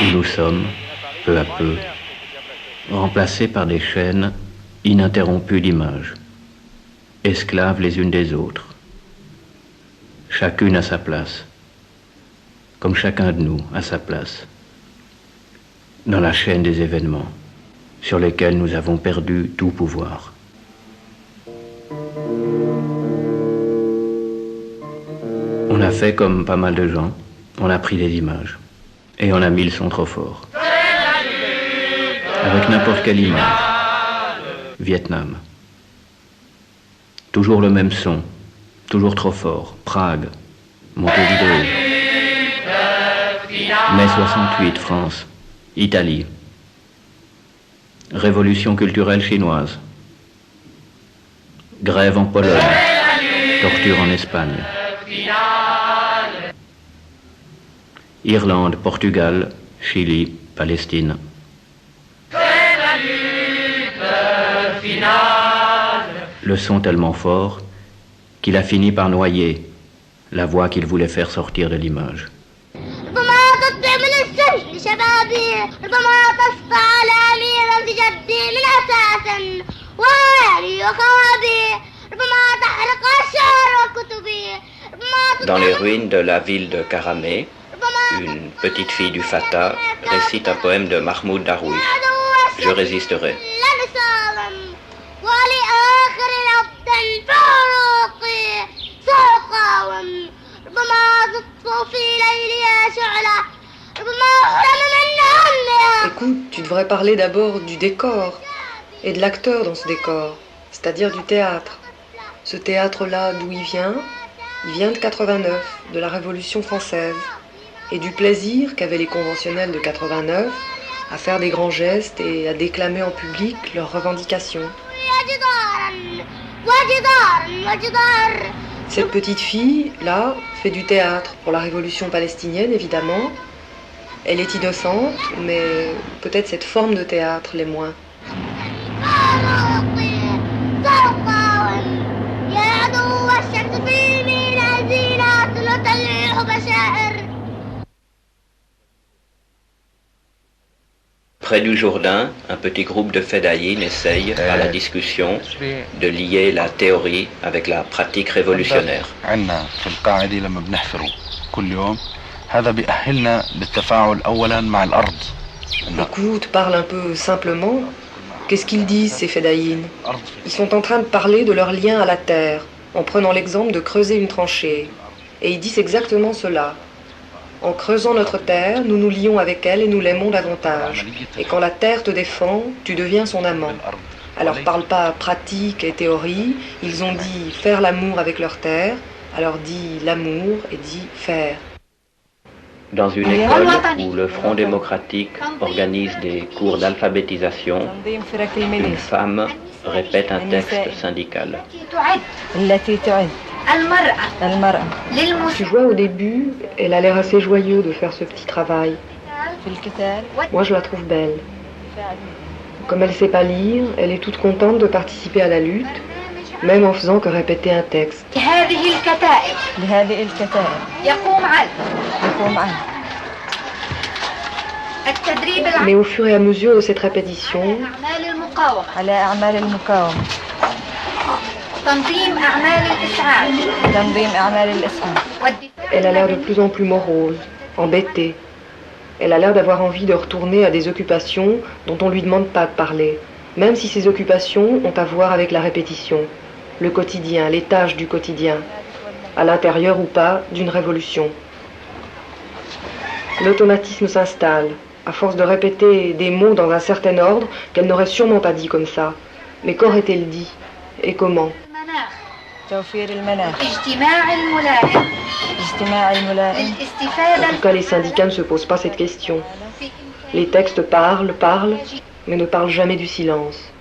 Où nous sommes, peu à peu, remplacés par des chaînes ininterrompues d'images, esclaves les unes des autres, chacune à sa place, comme chacun de nous à sa place, dans la chaîne des événements sur lesquels nous avons perdu tout pouvoir. On a fait comme pas mal de gens, on a pris des images et on a mis le son trop fort. Avec n'importe quelle image. Vietnam. Toujours le même son, toujours trop fort. Prague, Montevideo. Mai 68, France, Italie. Révolution culturelle chinoise. Grève en Pologne. Torture en Espagne. Irlande, Portugal, Chili, Palestine. Le son tellement fort qu'il a fini par noyer la voix qu'il voulait faire sortir de l'image. Dans les ruines de la ville de Karameh, une petite fille du Fatah récite un poème de Mahmoud Darwish. Je résisterai. Écoute, tu devrais parler d'abord du décor et de l'acteur dans ce décor, c'est-à-dire du théâtre. Ce théâtre-là, d'où il vient de 89, de la Révolution française, et du plaisir qu'avaient les conventionnels de 89 à faire des grands gestes et à déclamer en public leurs revendications. Cette petite fille, là, fait du théâtre pour la révolution palestinienne, évidemment. Elle est innocente, mais peut-être cette forme de théâtre l'est moins. Près du Jourdain, un petit groupe de Fedayines essaye, par la discussion, de lier la théorie avec la pratique révolutionnaire. Écoute, parle un peu simplement. Qu'est-ce qu'ils disent, ces Fedayines? Ils sont en train de parler de leur lien à la terre, en prenant l'exemple de creuser une tranchée. Et ils disent exactement cela. En creusant notre terre, nous nous lions avec elle et nous l'aimons davantage. Et quand la terre te défend, tu deviens son amant. Alors parle pas pratique et théorie, ils ont dit faire l'amour avec leur terre, alors dit l'amour et dit faire. Dans une école où le Front démocratique organise des cours d'alphabétisation, une femme répète un texte syndical. Tu vois, au début, elle a l'air assez joyeuse de faire ce petit travail. Moi, je la trouve belle. Comme elle ne sait pas lire, elle est toute contente de participer à la lutte, même en faisant que répéter un texte. Mais au fur et à mesure de cette répétition, elle a l'air de plus en plus morose, embêtée. Elle a l'air d'avoir envie de retourner à des occupations dont on ne lui demande pas de parler, même si ces occupations ont à voir avec la répétition, le quotidien, les tâches du quotidien, à l'intérieur ou pas d'une révolution. L'automatisme s'installe, à force de répéter des mots dans un certain ordre qu'elle n'aurait sûrement pas dit comme ça. Mais qu'aurait-elle dit? Et comment? En tout cas, les syndicats ne se posent pas cette question. Les textes parlent, mais ne parlent jamais du silence.